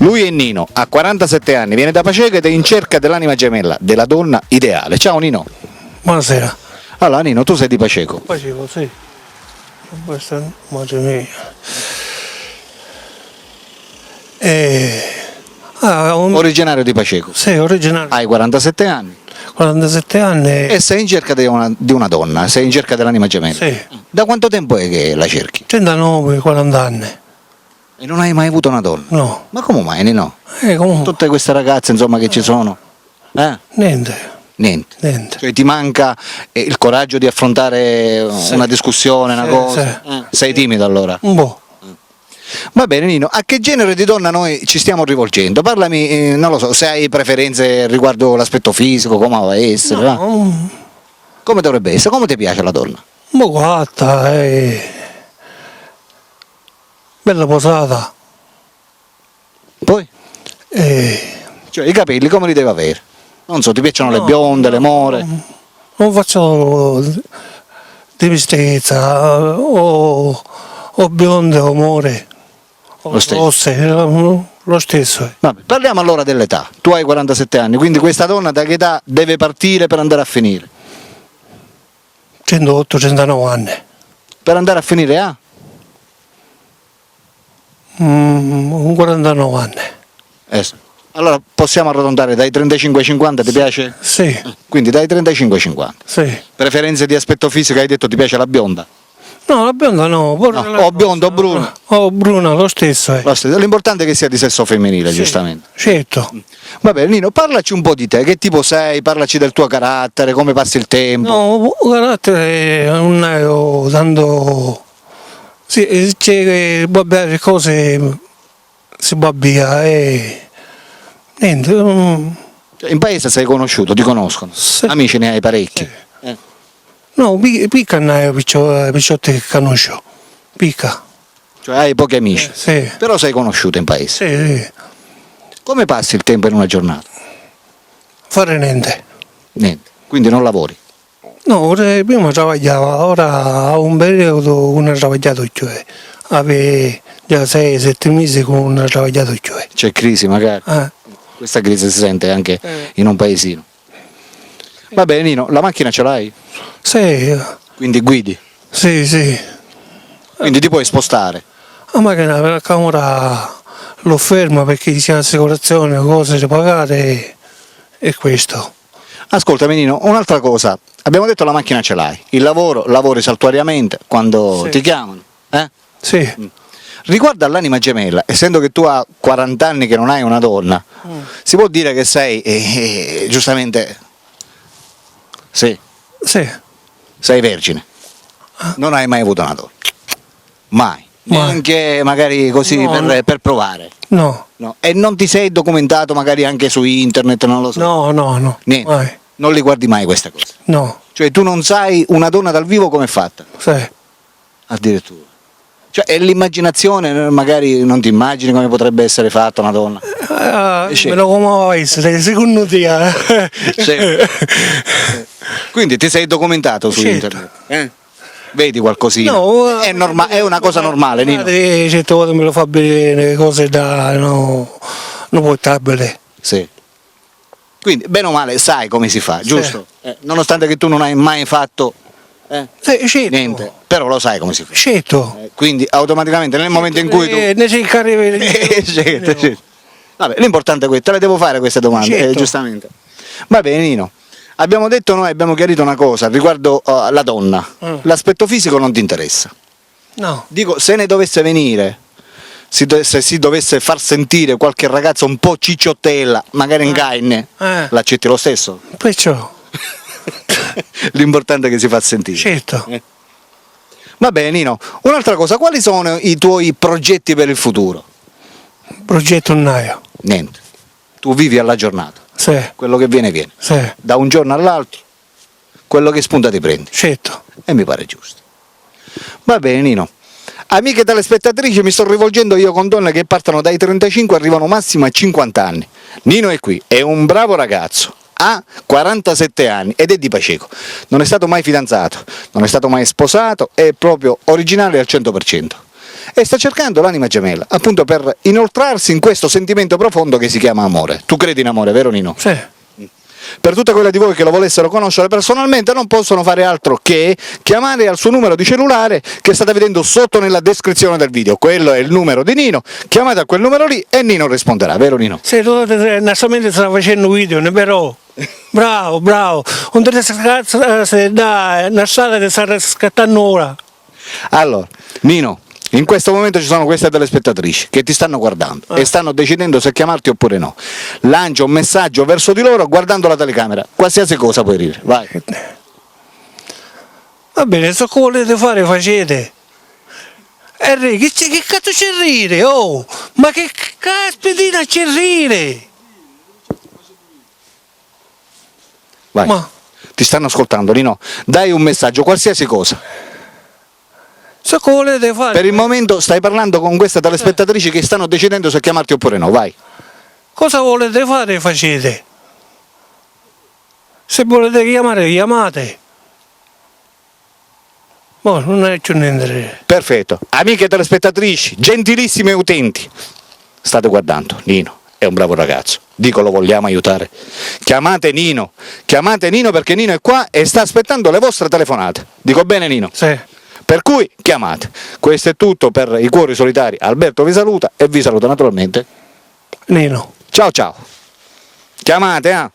Lui è Nino, ha 47 anni, viene da Paceco ed è in cerca dell'anima gemella, della donna ideale. Ciao Nino. Buonasera. Allora Nino, tu sei di Paceco. Facevo, sì. Questa è madre mia. Originario di Paceco. Sì, originale. Hai 47 anni 47 anni. e sei in cerca di una donna, sei in cerca dell'anima gemella. Sì. Da quanto tempo è che la cerchi? 39, 40 anni. E non hai mai avuto una donna? No. Ma come mai Nino? Comunque, Tutte queste ragazze insomma che ci sono? niente. Niente. Niente. Cioè ti manca il coraggio di affrontare una discussione, una Sì, cosa? Sei timido allora? Un po'. Va bene Nino, a che genere di donna noi ci stiamo rivolgendo? Parlami, non lo so, se hai preferenze riguardo l'aspetto fisico, come va a essere, va? Un Come dovrebbe essere, come ti piace la donna? po' coatta, bella posata. Poi? Cioè i capelli come li deve avere? Non so, ti piacciono le bionde, le more? Non faccio di mestezza, o bionde o more, o Lo stesso. rosse, lo stesso. Vabbè, parliamo allora dell'età. Tu hai 47 anni, quindi questa donna da che età deve partire per andare a finire? 108, 109 anni. Per andare a finire a? Un 49 anni. Allora possiamo arrotondare dai 35 ai 50, ti piace? Sì, Quindi dai 35 ai 50. sì. Preferenze di aspetto fisico, hai detto ti piace la bionda? No, la bionda no. O bionda o bruna? O bruna, lo stesso. Lo stesso. L'importante è che sia di sesso femminile, Sì, giustamente. Certo. Va bene Nino, parlaci un po' di te, che tipo sei, parlaci del tuo carattere, come passi il tempo. No, carattere non è tanto. Sì, c'è vabbè, cose si babbia e niente. Cioè, in paese sei conosciuto, ti conoscono, Sì. amici ne hai parecchi. No, picca non è picciotti che conosco. Picca. Cioè hai pochi amici, Sì. però sei conosciuto in paese. Sì, sì. Come passi il tempo in una giornata? Fare niente. Niente, quindi non lavori. No, prima lavorava, ora a un periodo non ho lavorato più. Avevo già 6-7 mesi che non ho lavorato più. C'è crisi magari, questa crisi si sente anche in un paesino. Va bene Nino, la macchina ce l'hai? Sì, Quindi guidi, sì, sì. quindi ti puoi spostare. La macchina per la camera l'ho ferma perché c'è l'assicurazione, cose da pagare e questo. Ascoltami Nino, un'altra cosa, abbiamo detto la macchina ce l'hai, il lavoro, lavori saltuariamente quando Sì. ti chiamano. Sì, Riguardo all'anima gemella, essendo che tu hai 40 anni che non hai una donna, si può dire che sei, giustamente, sì, sì. sei vergine, non hai mai avuto una donna, mai, neanche magari così No, per provare, No, no? E non ti sei documentato magari anche su internet, non lo so, no. niente, Mai. non li guardi mai queste cose, No, cioè tu non sai una donna dal vivo come è fatta, sì. addirittura. Cioè, è l'immaginazione, magari non ti immagini come potrebbe essere fatta una donna. Sì. Me lo come va essere, secondo te? Sì. Quindi ti sei documentato su Certo. internet? Vedi qualcosina? No, È una cosa normale, Nino. Certe volte me lo fa bene, cose da non portabile. Sì. Quindi, bene o male, sai come si fa, giusto? Nonostante che tu non hai mai fatto Sì, certo. niente, però lo sai come si fa. Certo. Quindi automaticamente nel momento in cui tu... Ne cercare certo. Vabbè, l'importante è questo, te le devo fare queste domande, Certo. giustamente. Va bene Nino, abbiamo detto noi, abbiamo chiarito una cosa riguardo alla donna, l'aspetto fisico non ti interessa. No. Dico, se ne dovesse venire, se si dovesse far sentire qualche ragazza un po' cicciottella, magari in gaine, l'accetti lo stesso? Perciò, L'importante è che si fa sentire. certo. Va bene Nino, un'altra cosa, quali sono i tuoi progetti per il futuro? Progetto Naio. Niente, tu vivi alla giornata, Sì, quello che viene viene, sì, da un giorno all'altro, quello che spunta ti prendi, certo. e mi pare giusto. Va bene Nino, amiche telespettatrici, mi sto rivolgendo io con donne che partono dai 35 e arrivano massimo a 50 anni. Nino è qui, è un bravo ragazzo, ha 47 anni ed è di Paceco, non è stato mai fidanzato, non è stato mai sposato, è proprio originale al 100%. e sta cercando l'anima gemella, appunto per inoltrarsi in questo sentimento profondo che si chiama amore. Tu credi in amore, vero Nino? Sì. Per tutte quelle di voi che lo volessero conoscere personalmente non possono fare altro che chiamare al suo numero di cellulare che state vedendo sotto nella descrizione del video. Quello è il numero di Nino, chiamate a quel numero lì e Nino risponderà, vero Nino? Sì, tu onestamente stai facendo video, però. Bravo, bravo. Non ti se dai, una strada che sta scattando ora. Allora, Nino, in questo momento ci sono queste telespettatrici che ti stanno guardando e stanno decidendo se chiamarti oppure no. Lancia un messaggio verso di loro guardando la telecamera, qualsiasi cosa puoi dire, vai. Va bene, so che volete fare, facete. Che cazzo c'è rire? Oh, ma che caspita c'è rire? Vai. Ma Ti stanno ascoltando, Nino. Dai un messaggio, qualsiasi cosa. so che volete fare? Per il momento stai parlando con queste telespettatrici che stanno decidendo se chiamarti oppure no, vai. Cosa volete fare, facete? Se volete chiamare, chiamate. Boh, non è più niente. Perfetto. Amiche telespettatrici, gentilissime utenti, state guardando, Nino è un bravo ragazzo. Dico, lo vogliamo aiutare. Chiamate Nino perché Nino è qua e sta aspettando le vostre telefonate. Dico bene Nino? Sì. Per cui chiamate. Questo è tutto per i cuori solitari. Alberto vi saluta e vi saluta naturalmente. Nino. Ciao ciao. Chiamate,